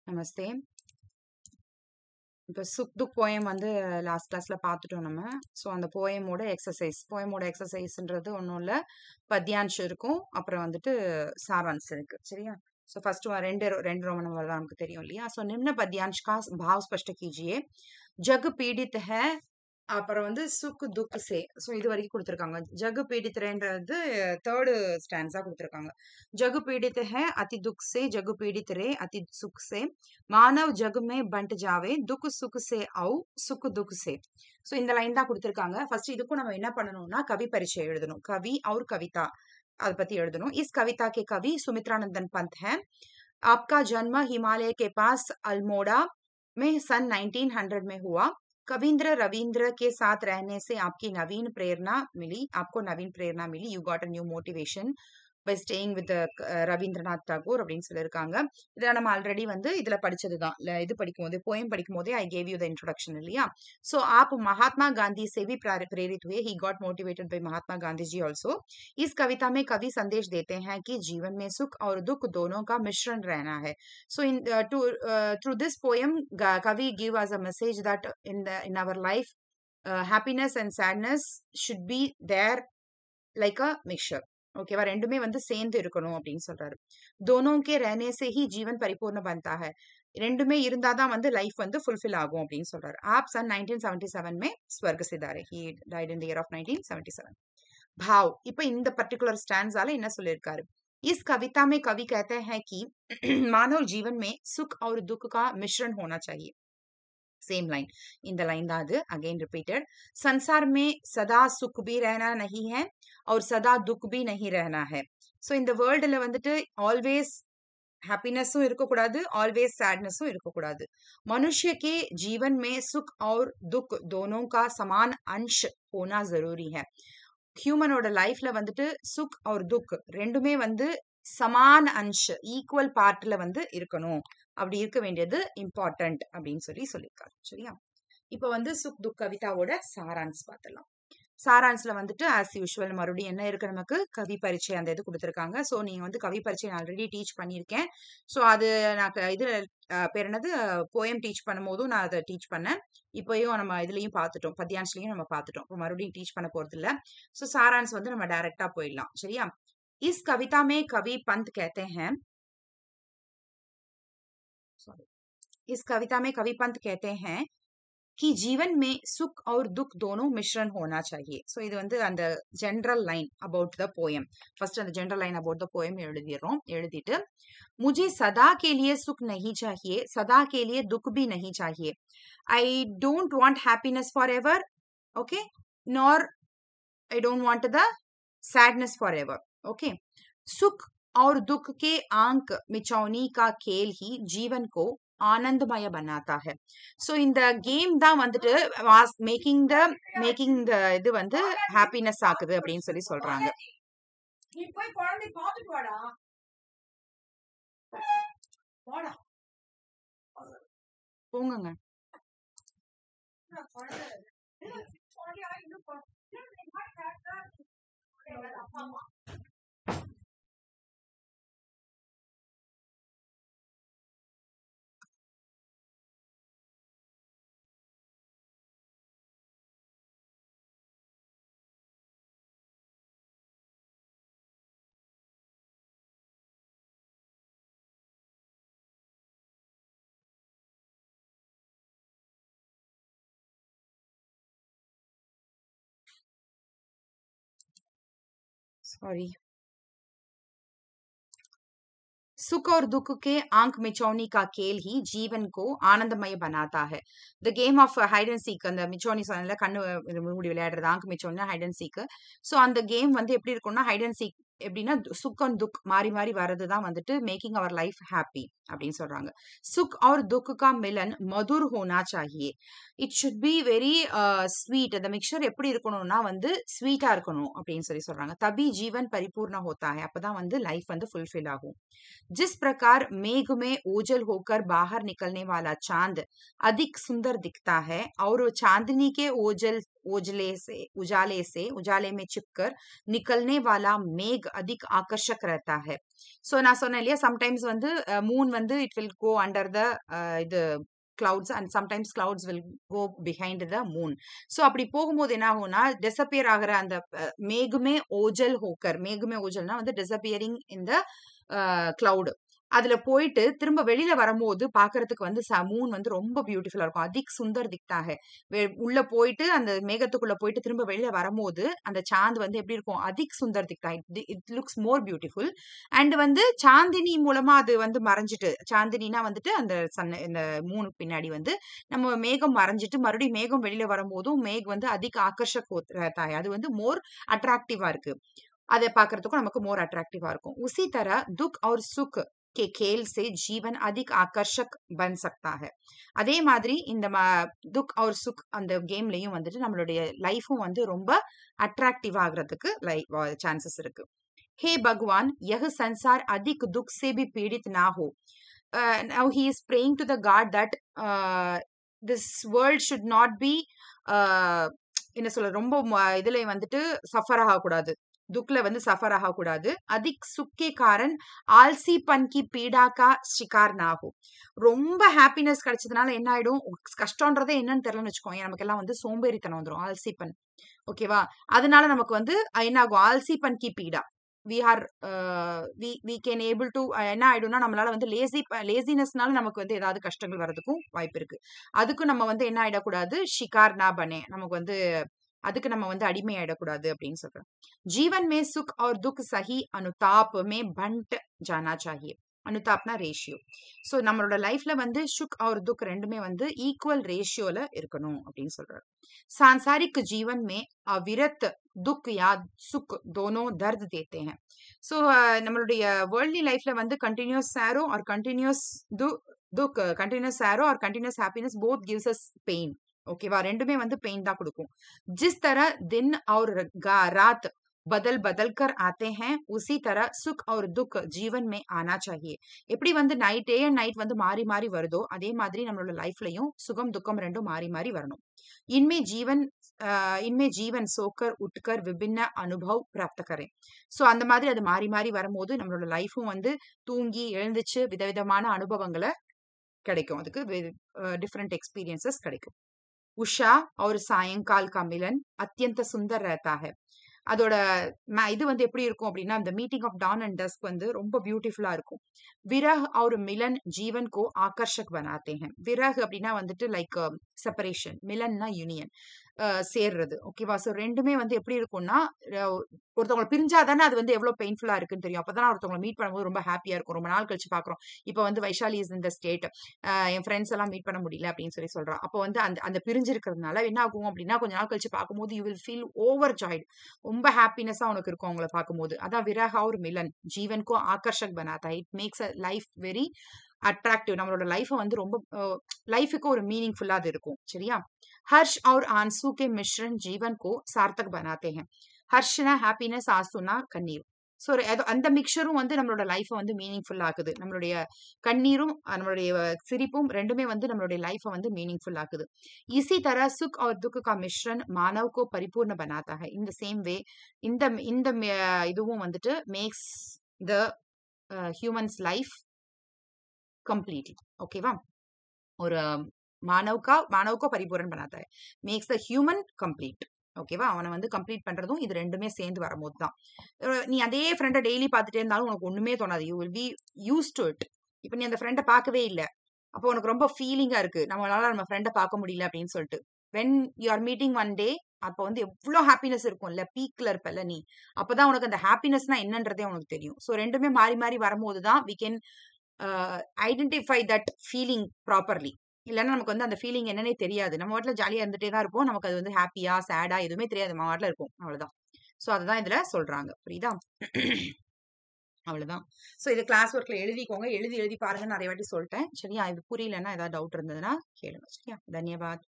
நமஸ்தே. இப்போ சுக் துக் போயம் வந்து லாஸ்ட் கிளாஸ்ல பார்த்துட்டோம் நம்ம. ஸோ அந்த போயமோட எக்ஸசைஸ்ன்றது ஒன்றும் இல்லை, பத்யான்ஷ் இருக்கும், அப்புறம் வந்துட்டு சாரான்ஷ் இருக்கு. சரியா? सो फर्स्ट ரெண்டு ரெண்டு रोमन वाला நமக்கு தெரியும் இல்லையா? सो निम्न पद्यांश का भाव स्पष्ट कीजिए. जग पीड़ित है, அப்புறம் வந்து சுக் துக் சே. ஸோ இது வரைக்கும் கொடுத்துருக்காங்க. ஜகு பீடித்ரேன்றது தேர்டு ஸ்டான்ஸா கொடுத்துருக்காங்க. जग पीड़ित है अति दुख से, जग पीड़ित रे अति सुख से, मानव जग में बंट जावे दुख सुख से औ सुख दुख से. ஸோ இந்த லைன் தான் கொடுத்துருக்காங்க. ஃபர்ஸ்ட் இதுக்கும் நம்ம என்ன பண்ணணும்னா கவி பரிச்சயம் எழுதணும். கவி और कविता அதை பத்தி எழுதணும். इस कविता के कवि सुमित्रानंदन पंत है. आपका जन्म हिमालय के पास अल्मोड़ा में सन 1900 में हुआ. कविंद्र रविंद्र के साथ रहने से आपको नवीन प्रेरणा मिली. You got a new motivation by staying with Rabindranath Tagore அப்படின்னு சொல்லியிருக்காங்க. இதை நம்ம ஆல்ரெடி வந்து இதுல படிச்சதுதான். இது படிக்கும் போது போயம் படிக்கும் போதே I gave you the introduction இல்லையா? सो आप महात्मा गांधी से भी प्रेरित हुए. He got motivated by Mahatma Gandhi ji also. इस कविता में कवि संदेश देते हैं कि जीवन में सुख और दुख दोनों का मिश्रण रहना है. सो थ्रू दिस पोएम कवि give us a message that in our life happiness and sadness should be there like a mixture. ஓகேவா? ரெண்டுமே வந்து சேர்ந்து இருக்கணும் அப்படின்னு சொல்றாரு. दोनों के रहने से ही जीवन परिपूर्ण बनता है. ரெண்டுமே இருந்தாதான் வந்து லைஃப் வந்து ஃபுல்ஃபில் ஆகும் அப்படின்னு சொல்றாரு. आप सन 1977 में स्वर्ग सिधारे. he died in the year of 1977. भाव. இப்ப இந்த பர்టిక్యులர் ஸ்டான்ஸால என்ன சொல்லியிருக்காரு? इस कविता में कवि कहते हैं कि मानव जीवन में सुख और दुख का मिश्रण होना चाहिए. Same line, in the line दा அது अगेन रिपीटेड. संसार में सदा सुख भी रहना नहीं है और सदा दुख भी नहीं रहना है. सो இந்த வேர்ல்டுல வந்துட்டு ஆல்வேஸ் हैप्पीनेसुம் இருக்கக்கூடாது, ஆல்வேஸ் सैडनेसुம் இருக்கக்கூடாது. मनुष्य के जीवन में सुख और दुख दोनों का समान अंश होना जरूरी है. ஹியூமனோட லைஃப்ல வந்துட்டு சுக் और दुख ரெண்டுமே வந்து சமான அன்ஷ் ஈக்குவல் பார்ட்ல வந்து இருக்கணும். அப்படி இருக்க வேண்டியது இம்பார்ட்டன்ட் அப்படின்னு சொல்லியிருக்காரு. சரியா? இப்ப வந்து சுக் துக் கவிதாவோட சாரான்ஸ் பார்த்துடலாம். சாரான்ஸ்ல வந்துட்டு ஆஸ் யூஷுவல் மறுபடியும் என்ன இருக்கு, நமக்கு கவி பரீட்சை அந்த இது கொடுத்துருக்காங்க. ஸோ நீங்க வந்து கவி பரீட்சை நான் ஆல்ரெடி டீச் பண்ணியிருக்கேன். ஸோ அது நான் இது பேர் என்னது போயம் டீச் பண்ணும்போதும் நான் அதை டீச் பண்ணேன். இப்பயும் நம்ம இதுலயும் பார்த்துட்டோம், பத்யான்ஸ்லயும் நம்ம பார்த்துட்டோம். இப்போ மறுபடியும் டீச் பண்ண போறது இல்லை. ஸோ சாரான்ஸ் வந்து நம்ம டைரக்டா போயிடலாம். சரியா? इस कविता में कवि पंत कहते हैं, इस कविता में कवि पंत कहते हैं कि जीवन में सुख और दुख दोनों मिश्रण होना चाहिए. सो இது வந்து அந்த general line about the poem. First அந்த general line about the poem எழுதிடுறோம். எழுதிட்டு मुझे सदा के लिए सुख नहीं चाहिए, सदा के लिए दुख भी नहीं चाहिए. I don't want happiness forever, okay, nor I don't want the sadness forever. Okay. सुख और दुख के आंक मिचौनी का खेल ही जीवन को ஆனந்தமய बनाता है. ஸோ இந்த கேம் தான் வந்துட்டு மேக்கிங் த இது வந்து ஹாப்பினஸ் ஆக்குது அப்படின்னு சொல்றாங்க. போங்க. सॉरी. सुख और दुख के आंख मिचौनी का खेल ही जीवन को आनंदमय बनाता है. The game of hide and seek. அந்த மிச்சோனி சொன்னல கண்ணு மூடி விளையாடுறது ஆங்க் மிச்சோனினா ஹைட் அண்ட் சீக். ஸோ அந்த கேம் வந்து எப்படி இருக்கும்னா ஹைட் அண்ட் சீக் எப்படின்னா சுக் அண்ட் துக் மாறி மாறி வர்றது தான் வந்துட்டு மேக்கிங் அவர் லைஃப் ஹாப்பி அப்படின்னு சொல்றாங்க. சுக் और दुख का मिलन मधुर होना चाहिए. It should be very sweet. அந்த மிக்சர் எப்படி இருக்கணும்னா வந்து ஸ்வீட்டா இருக்கணும் அப்படின்னு சொல்றாங்க. தபி ஜீவன் பரிபூர்ண होता है. அப்பதான் வந்து லைஃப் வந்து ஃபுல்ஃபில் ஆகும். जिस प्रकार मेघ में ओझल होकर बाहर निकलने वाला चांद अधिक सुंदर दिखता है और चांदनी के ओझल उजाले में छिपकर निकलने वाला मेघ अधिक आकर्षक रहता है. So நான் சொன்னேன் இல்லையா, சம்டைம்ஸ் வந்து மூன் வந்து it will go under the இது clouds and sometimes clouds will go behind the moon. So அப்படி போகும்போது என்ன ஆகும்னா டிசப்பியர் ஆகிற அந்த மேகுமே ஓஜல்னா வந்து டிசப்பியரிங் இந்த cloud. அதுல போயிட்டு திரும்ப வெளியில வரும்போது பாக்குறதுக்கு வந்து மூன் வந்து ரொம்ப பியூட்டிஃபுல்லா இருக்கும். அதிக் சுந்தர் திக்தாக உள்ள போயிட்டு அந்த மேகத்துக்குள்ள போயிட்டு திரும்ப வெளியில வரும்போது அந்த சாந்த் வந்து எப்படி இருக்கும், அதிக் சுந்தர் திக்தா, it looks more beautiful. And வந்து சாந்தினி மூலமா அது வந்து மறைஞ்சிட்டு, சாந்தினா வந்துட்டு அந்த இந்த மூணுக்கு பின்னாடி வந்து நம்ம மேகம் மறைஞ்சிட்டு மறுபடியும் மேகம் வெளியில வரும்போதும் மேக் வந்து அதிக ஆகர்ஷக் அது வந்து மோர் அட்ராக்டிவா இருக்கு. அதை பாக்குறதுக்கும் நமக்கு மோர் அட்ராக்டிவா இருக்கும். उसी तरह दुख और सुख के खेल से जीवन अधिक आकर्षक बन सकता है. அதே மாதிரி இந்த துக் और सुख அந்த கேம்லயும் வந்துட்டு நம்மளுடைய லைஃபும் வந்து ரொம்ப அட்ராக்டிவ் ஆகுறதுக்கு சான்சஸ் இருக்கு. हे भगवान, यह संसार अधिक दुख से भी पीड़ित ना हो. Now he is praying to the God that this world should not be என்ன சொல்ல, ரொம்ப இதுல வந்துட்டு சஃபர் ஆகக்கூடாது, துக்ல வந்து சஃபர் ஆகக்கூடாது. அதிக் சுக்கே காரன் ஆல்சி பன்கி பீடாக்கா ஷிகார் நாகும். ரொம்ப ஹாப்பினஸ் கிடைச்சதுனால என்ன ஆயிடும், கஷ்டம்ன்றதே என்னன்னு தெரியலன்னு வச்சுக்கோங்க, நமக்கு எல்லாம் வந்து சோம்பேறித்தனம் வந்துடும், ஆல்சிப்பன். ஓகேவா, அதனால நமக்கு வந்து என்ன ஆகும், ஆல்சிப்பன் கி பீடா we can able to என்ன ஆயிடும்னா நம்மளால வந்து லேசினஸ்னால நமக்கு வந்து ஏதாவது கஷ்டங்கள் வர்றதுக்கும் வாய்ப்பு இருக்கு. அதுக்கு நம்ம வந்து என்ன ஆயிடக்கூடாது, ஷிகார் நா பனே, நமக்கு வந்து அதுக்கு நம்ம வந்து அடிமை ஆயிடக்கூடாது அப்படின்னு சொல்றோம். ஜீவன் மே சுக் और दुख सही अनुताप में बंट जाना चाहिए. அனுதாப்னா ரேஷியோ. ஸோ நம்மளோட லைஃப்ல வந்து சுக் और दुख ரெண்டுமே வந்து ஈக்குவல் ரேஷியோல இருக்கணும் அப்படின்னு சொல்றாரு. सांसारिक जीवन में अविरत दुख या सुख दोनों दर्द देते हैं. ஸோ நம்மளுடைய வேர்ல்ட்லி லைஃப்ல வந்து கண்டினியூஸ் சாரோ ஆர் கண்டினியூஸ் दुख, continuous sorrow or continuous happiness both gives us pain. ஓகேவா, ரெண்டுமே வந்து பெயின் தான் கொடுக்கும். जिस तरह दिन और रात बदल बदल कर आते हैं, उसी तरह सुख और दुख जीवन में आना चाहिए. எப்படி வந்து டே அண்ட் நைட் வந்து மாறி மாறி வருதோ அதே மாதிரி நம்மளோட லைஃப்லயும் சுகம் துக்கம் ரெண்டும் மாறி மாறி வரணும். இன்மே ஜீவன் சோக்கர் உட்கர் விபின்ன அனுபவ் பிராப்த கரேன். ஸோ அந்த மாதிரி அது மாறி மாறி வரும்போது நம்மளோட லைஃபும் வந்து தூங்கி எழுந்துச்சு விதவிதமான அனுபவங்களை கிடைக்கும், அதுக்கு டிஃப்ரெண்ட் எக்ஸ்பீரியன்சஸ் கிடைக்கும். उषा और सायंकाल का मिलन अत्यंत सुंदर रहता है. அதோட இது வந்து எப்படி இருக்கும் அப்படின்னா, இந்த meeting of dawn and dusk வந்து ரொம்ப பியூட்டிஃபுல்லா இருக்கும். விரஹ் और मिलन जीवन को आकर्षक बनाते हैं. விரஹ் அப்படின்னா வந்துட்டு லைக் செப்பரேஷன், மிலன்னா யூனியன், சேர்றது. ஓகேவா, ஸோ ரெண்டுமே வந்து எப்படி இருக்கும்னா, ஒருத்தவங்களை பிரிஞ்சாதானே அது வந்து எவ்வளவு பெயின்ஃபுல்லா இருக்குன்னு தெரியும். அப்பதான் ஒருத்தவங்களை மீட் பண்ணும்போது ரொம்ப ஹாப்பியா இருக்கும். ரொம்ப நாள் கழிச்சு பாக்குறோம், இப்ப வந்து வைஷாலி இஸ் இந்த ஸ்டேட், என் ஃப்ரெண்ட்ஸ் எல்லாம் மீட் பண்ண முடியல அப்படின்னு சொல்றான். அப்போ வந்து அந்த பிரிஞ்சிருக்கிறதுனால என்ன ஆகும் அப்படின்னா, கொஞ்ச நாள் கழிச்சு பார்க்கும்போது யூ வில் ஃபீல் ஓவர் ஜாய்ட், ரொம்ப ஹாப்பினஸா உனக்கு இருக்கும் அவங்களை பார்க்கும்போது. அதான் விரஹ் और मिलन जीवन को आकर्षक बनाता है. It makes a life very attractive. நம்மளோட லைஃபை வந்து ரொம்ப லைஃபுக்கு ஒரு மீனிங்ஃபுல்லா அது இருக்கும். சரியா, हर्ष और आंसू के मिश्रण जीवन को सार्थक बनाते हैं. ஹர்ஷ்னா ஹாப்பினஸ், ஆசுனா கண்ணீர். ஸோ அந்த மிக்சரும் வந்து நம்மளோட லைஃபை வந்து மீனிங்ஃபுல் ஆக்குது. நம்மளுடைய கண்ணீரும் நம்மளுடைய சிரிப்பும் ரெண்டுமே வந்து நம்மளுடைய லைஃபை வந்து மீனிங்ஃபுல் ஆக்குது. इसी तरह सुख और दुख का मिश्रण मानव को परिपूर्ण बनाता है. இந்த சேம் வே இந்த இதுவும் வந்துட்டு makes the humans life completely. ओकेवा, और मानव को परिपूर्ण बनाता है, मेक्स द ह्यूमन कंप्लीट. ஓகேவா, அவனை வந்து கம்ப்ளீட் பண்றதும் இது ரெண்டுமே சேர்ந்து வரும்போது தான். நீ அதே ஃப்ரெண்டை டெய்லி பார்த்துட்டே இருந்தாலும் உனக்கு ஒண்ணுமே தோணாது. You will be use to it. இப்போ நீ அந்த ஃப்ரெண்டை பார்க்கவே இல்லை, அப்போ உனக்கு ரொம்ப ஃபீலிங்கா இருக்கு, நம்மளால நம்ம ஃப்ரெண்டை பார்க்க முடியல அப்படின்னு சொல்லிட்டு. When you are meeting one day, அப்போ வந்து எவ்வளோ ஹாப்பினஸ் இருக்கும்ல, பீக்ல இருப்பல நீ, அப்பதான் உனக்கு அந்த ஹாப்பினஸ்னா என்னன்றதே உனக்கு தெரியும். ஸோ ரெண்டுமே மாறி மாறி வரும்போது தான் we can identify that feeling properly. இல்லைன்னா நமக்கு வந்து அந்த ஃபீலிங் என்னன்னே தெரியாது. நம்ம வாட்டில் ஜாலியாக இருந்துட்டே தான் இருப்போம், நமக்கு அது வந்து ஹாப்பியா சேடா எதுவுமே தெரியாது, நம்ம வாட்டில் இருக்கும், அவ்வளோதான். ஸோ அதுதான் இதுல சொல்றாங்க, புரியுதா? அவ்வளவுதான். ஸோ இது கிளாஸ் ஒர்க்ல எழுதிக்கோங்க, எழுதி பாருங்க, நிறைய வாட்டி சொல்லிட்டேன். சரியா, இது புரியலன்னா ஏதாவது டவுட் இருந்ததுன்னா கேளுங்க. சரியா, தன்யவாத்.